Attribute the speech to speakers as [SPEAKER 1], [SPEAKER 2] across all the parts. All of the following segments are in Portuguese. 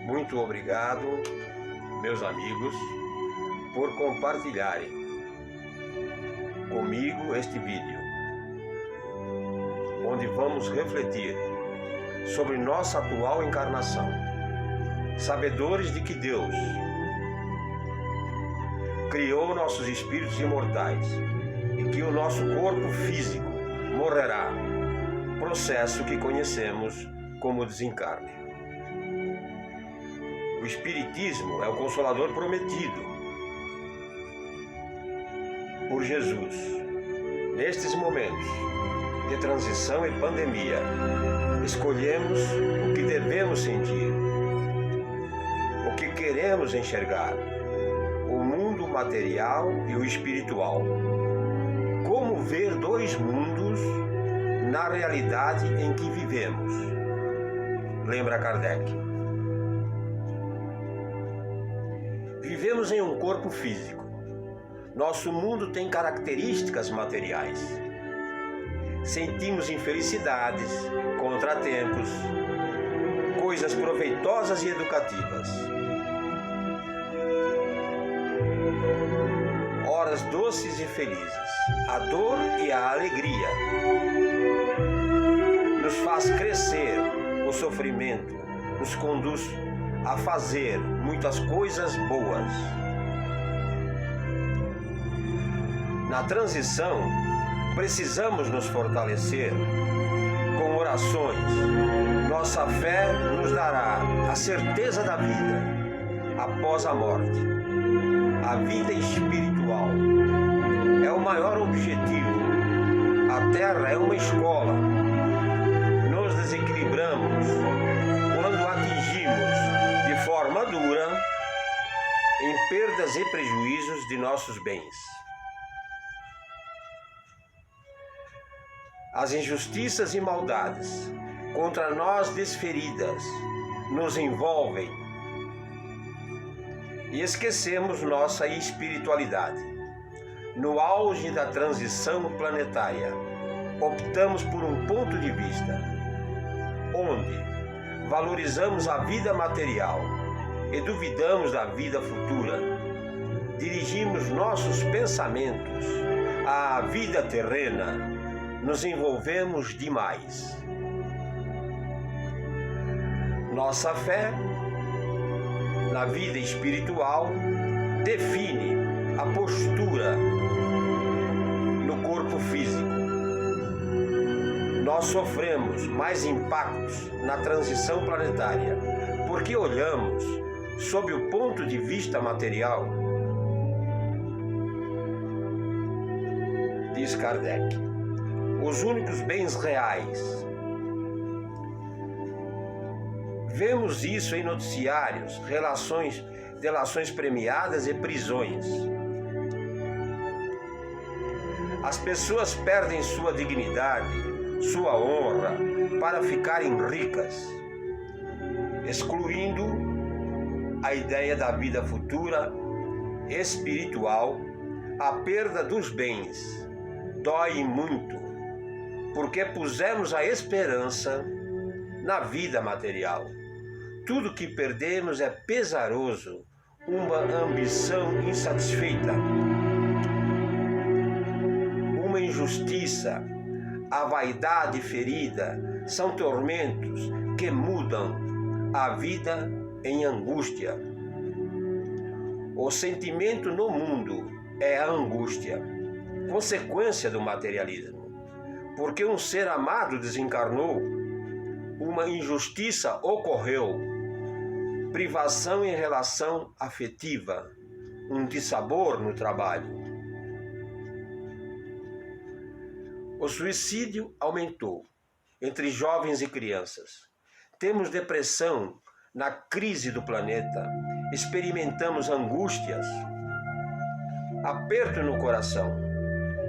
[SPEAKER 1] Muito obrigado, meus amigos, por compartilharem comigo este vídeo, onde vamos refletir sobre nossa atual encarnação, sabedores de que Deus criou nossos espíritos imortais e que o nosso corpo físico morrerá, processo que conhecemos como desencarne. O Espiritismo é o Consolador prometido por Jesus. Nestes momentos de transição e pandemia, escolhemos o que devemos sentir, o que queremos enxergar, o mundo material e o espiritual. Como ver dois mundos na realidade em que vivemos? Lembra Kardec. Vivemos em um corpo físico. Nosso mundo tem características materiais. Sentimos infelicidades, contratempos, coisas proveitosas e educativas. Horas doces e felizes, a dor e a alegria. Nos faz crescer o sofrimento, nos conduz a fazer muitas coisas boas. Na transição, precisamos nos fortalecer com orações. Nossa fé nos dará a certeza da vida após a morte. A vida espiritual é o maior objetivo. A Terra é uma escola. Nos desequilibramos quando atingimos de forma dura em perdas e prejuízos de nossos bens. As injustiças e maldades contra nós desferidas nos envolvem e esquecemos nossa espiritualidade. No auge da transição planetária, optamos por um ponto de vista onde valorizamos a vida material e duvidamos da vida futura. Dirigimos nossos pensamentos à vida terrena. Nos envolvemos demais. Nossa fé na vida espiritual define a postura no corpo físico. Nós sofremos mais impactos na transição planetária porque olhamos sob o ponto de vista material. Diz Kardec. Os únicos bens reais. Vemos isso em noticiários, delações premiadas e prisões. As pessoas perdem sua dignidade, sua honra, para ficarem ricas, excluindo a ideia da vida futura, espiritual. A perda dos bens dói muito, porque pusemos a esperança na vida material. Tudo que perdemos é pesaroso, uma ambição insatisfeita, uma injustiça, a vaidade ferida, são tormentos que mudam a vida em angústia. O sentimento no mundo é a angústia, consequência do materialismo. Porque um ser amado desencarnou, uma injustiça ocorreu, privação em relação afetiva, um dissabor no trabalho. O suicídio aumentou entre jovens e crianças. Temos depressão na crise do planeta, experimentamos angústias, aperto no coração,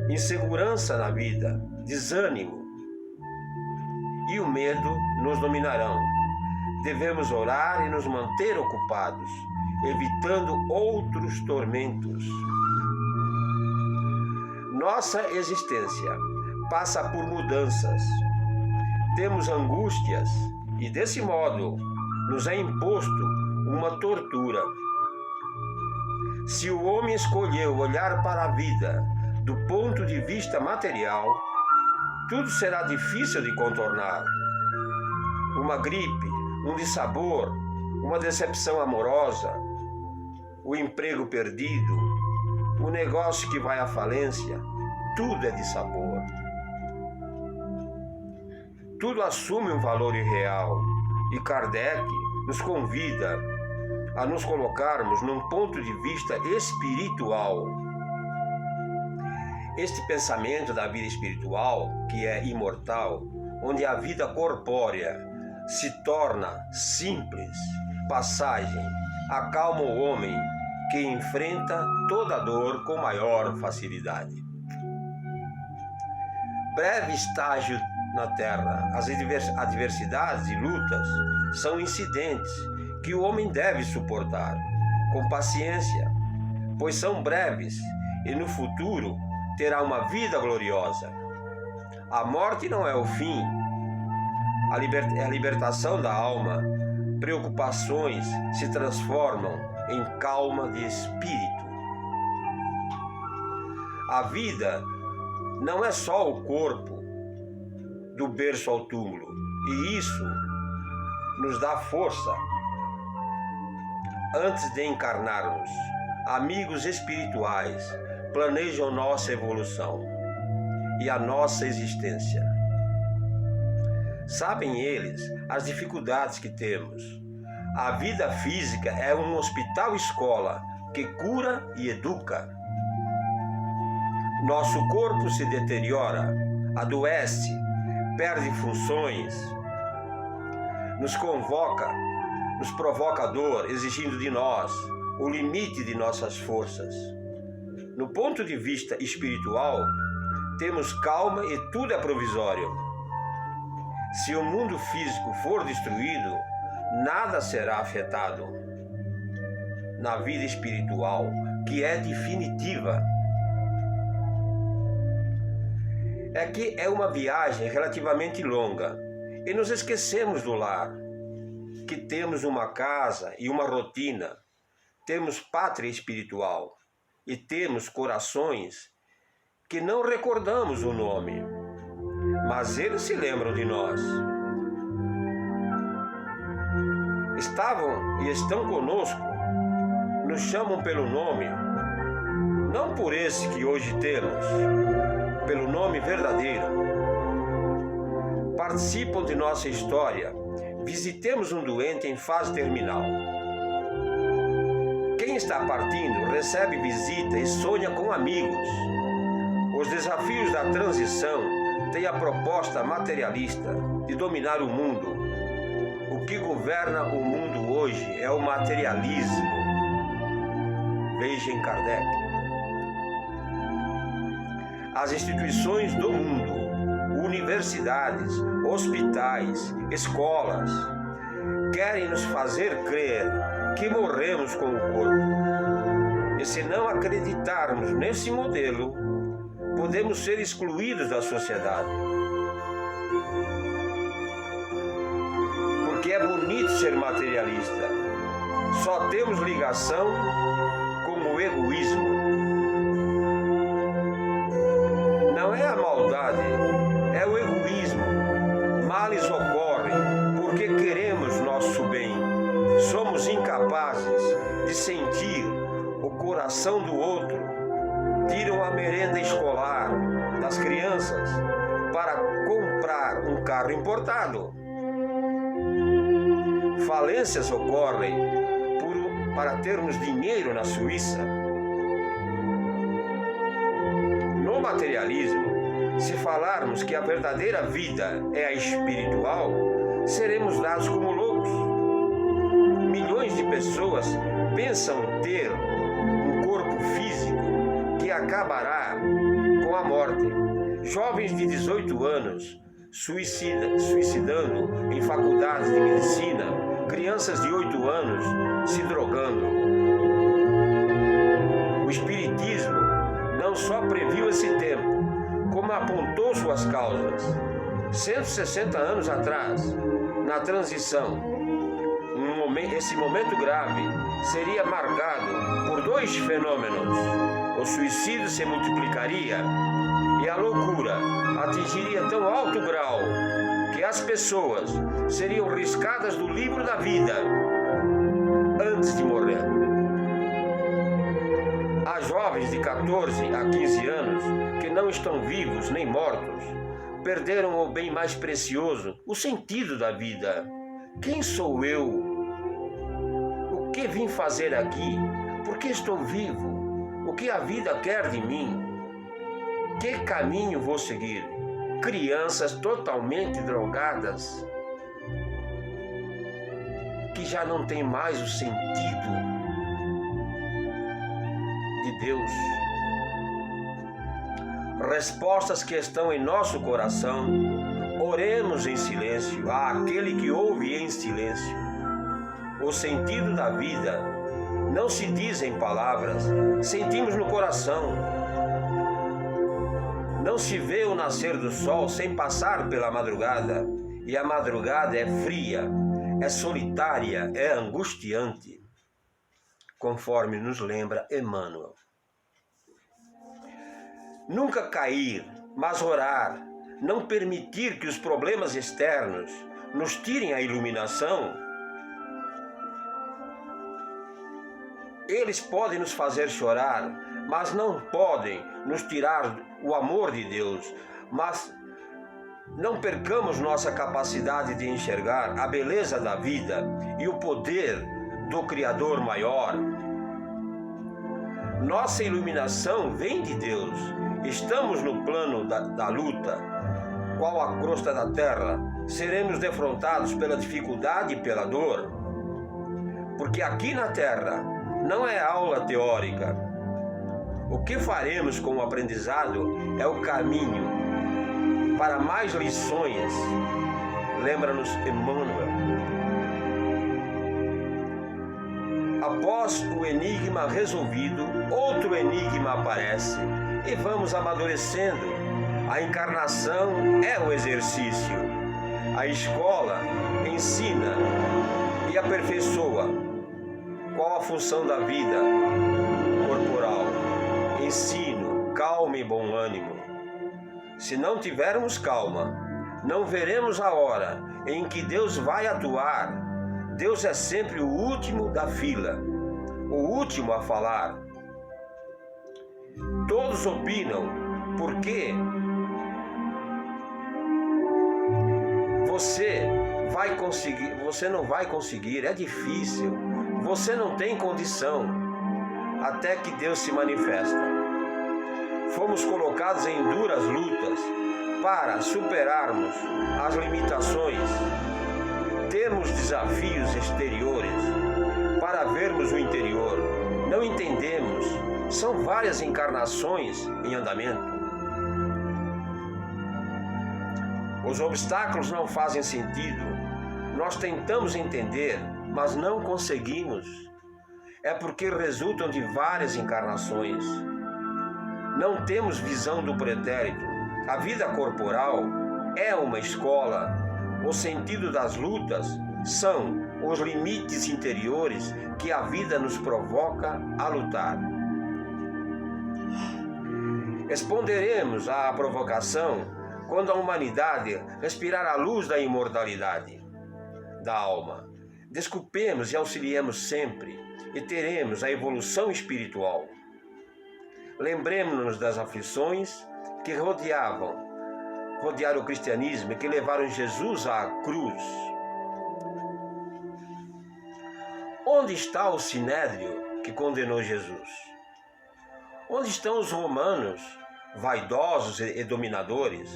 [SPEAKER 1] insegurança na vida, desânimo e o medo nos dominarão. Devemos orar e nos manter ocupados, evitando outros tormentos. Nossa existência passa por mudanças. Temos angústias e, desse modo, nos é imposto uma tortura. Se o homem escolheu olhar para a vida do ponto de vista material, tudo será difícil de contornar. Uma gripe, um dissabor, uma decepção amorosa, o emprego perdido, o negócio que vai à falência, tudo é dissabor. Tudo assume um valor irreal e Kardec nos convida a nos colocarmos num ponto de vista espiritual. Este pensamento da vida espiritual, que é imortal, onde a vida corpórea se torna simples, passagem, acalma o homem que enfrenta toda dor com maior facilidade. Breve estágio na Terra, as adversidades e lutas são incidentes que o homem deve suportar com paciência, pois são breves e no futuro terá uma vida gloriosa. A morte não é o fim, é a libertação da alma. Preocupações se transformam em calma de espírito. A vida não é só o corpo do berço ao túmulo, e isso nos dá força. Antes de encarnarmos, amigos espirituais planejam nossa evolução e a nossa existência. Sabem eles as dificuldades que temos. A vida física é um hospital-escola que cura e educa. Nosso corpo se deteriora, adoece, perde funções, nos provoca dor, exigindo de nós o limite de nossas forças. No ponto de vista espiritual, temos calma e tudo é provisório. Se o mundo físico for destruído, nada será afetado. Na vida espiritual, que é definitiva, é que é uma viagem relativamente longa e nos esquecemos do lar, que temos uma casa e uma rotina, temos pátria espiritual e temos corações que não recordamos o nome, mas eles se lembram de nós. Estavam e estão conosco, nos chamam pelo nome, não por esse que hoje temos, pelo nome verdadeiro. Participam de nossa história. Visitemos um doente em fase terminal. Quem está partindo recebe visita e sonha com amigos. Os desafios da transição têm a proposta materialista de dominar o mundo. O que governa o mundo hoje é o materialismo. Veja em Kardec. As instituições do mundo, universidades, hospitais, escolas, querem nos fazer crer que morremos com o corpo. E se não acreditarmos nesse modelo, podemos ser excluídos da sociedade. Porque é bonito ser materialista. Só temos ligação com o egoísmo. Não é a maldade, é o egoísmo. Males ocorrem porque queremos nosso bem. Somos incapazes de sentir o coração do outro. Tiram a merenda escolar das crianças para comprar um carro importado. Falências ocorrem para termos dinheiro na Suíça. No materialismo, se falarmos que a verdadeira vida é a espiritual, seremos dados como loucos. Milhões de pessoas pensam ter um corpo físico que acabará com a morte. Jovens de 18 anos suicidando em faculdades de medicina, crianças de 8 anos se drogando. O Espiritismo não só previu esse tempo, como apontou suas causas. 160 anos atrás, na transição, esse momento grave seria marcado por dois fenômenos. O suicídio se multiplicaria e a loucura atingiria tão alto grau que as pessoas seriam riscadas do livro da vida antes de morrer. Há jovens de 14 a 15 anos que não estão vivos nem mortos, perderam o bem mais precioso, o sentido da vida. Quem sou eu? O que vim fazer aqui? Por que estou vivo? O que a vida quer de mim? Que caminho vou seguir? Crianças totalmente drogadas, que já não tem mais o sentido de Deus. Respostas que estão em nosso coração. Oremos em silêncio àquele que ouve em silêncio. O sentido da vida não se diz em palavras, sentimos no coração. Não se vê o nascer do sol sem passar pela madrugada, e a madrugada é fria, é solitária, é angustiante, conforme nos lembra Emmanuel. Nunca cair, mas orar, não permitir que os problemas externos nos tirem a iluminação. Eles podem nos fazer chorar, mas não podem nos tirar o amor de Deus. Mas não percamos nossa capacidade de enxergar a beleza da vida e o poder do Criador maior. Nossa iluminação vem de Deus. Estamos no plano da luta. Qual a crosta da terra, seremos defrontados pela dificuldade e pela dor. Porque aqui na terra não é aula teórica. O que faremos com o aprendizado é o caminho para mais lições. Lembra-nos Emmanuel. Após o enigma resolvido, outro enigma aparece e vamos amadurecendo. A encarnação é o exercício. A escola ensina e aperfeiçoa. Qual a função da vida corporal? Ensino, calma e bom ânimo. Se não tivermos calma, não veremos a hora em que Deus vai atuar. Deus é sempre o último da fila, o último a falar. Todos opinam, porque você não vai conseguir, é difícil, você não tem condição, até que Deus se manifesta. Fomos colocados em duras lutas para superarmos as limitações. Temos desafios exteriores para vermos o interior. Não entendemos. São várias encarnações em andamento. Os obstáculos não fazem sentido. Nós tentamos entender, mas não conseguimos. É porque resultam de várias encarnações. Não temos visão do pretérito. A vida corporal é uma escola. O sentido das lutas são os limites interiores que a vida nos provoca a lutar. Responderemos à provocação quando a humanidade respirar a luz da imortalidade da alma. Desculpemos e auxiliemos sempre e teremos a evolução espiritual. Lembremos-nos das aflições que rodearam o cristianismo e que levaram Jesus à cruz. Onde está o sinédrio que condenou Jesus? Onde estão os romanos, vaidosos e dominadores?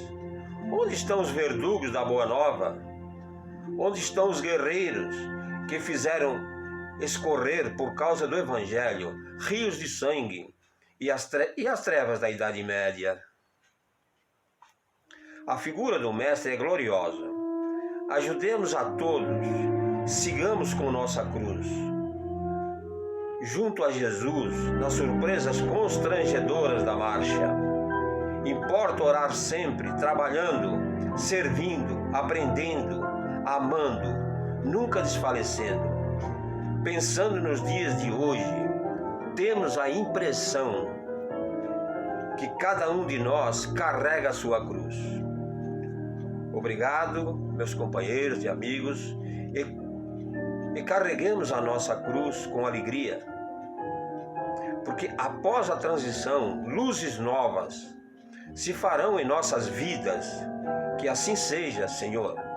[SPEAKER 1] Onde estão os verdugos da Boa Nova? Onde estão os guerreiros que fizeram escorrer por causa do Evangelho rios de sangue e as trevas da Idade Média? A figura do Mestre é gloriosa. Ajudemos a todos, sigamos com nossa cruz. Junto a Jesus, nas surpresas constrangedoras da marcha. Importa orar sempre, trabalhando, servindo, aprendendo, amando, nunca desfalecendo. pensando nos dias de hoje, temos a impressão que cada um de nós carrega a sua cruz. Obrigado, meus companheiros e amigos, e carreguemos a nossa cruz com alegria, porque após a transição, luzes novas se farão em nossas vidas. Que assim seja, Senhor.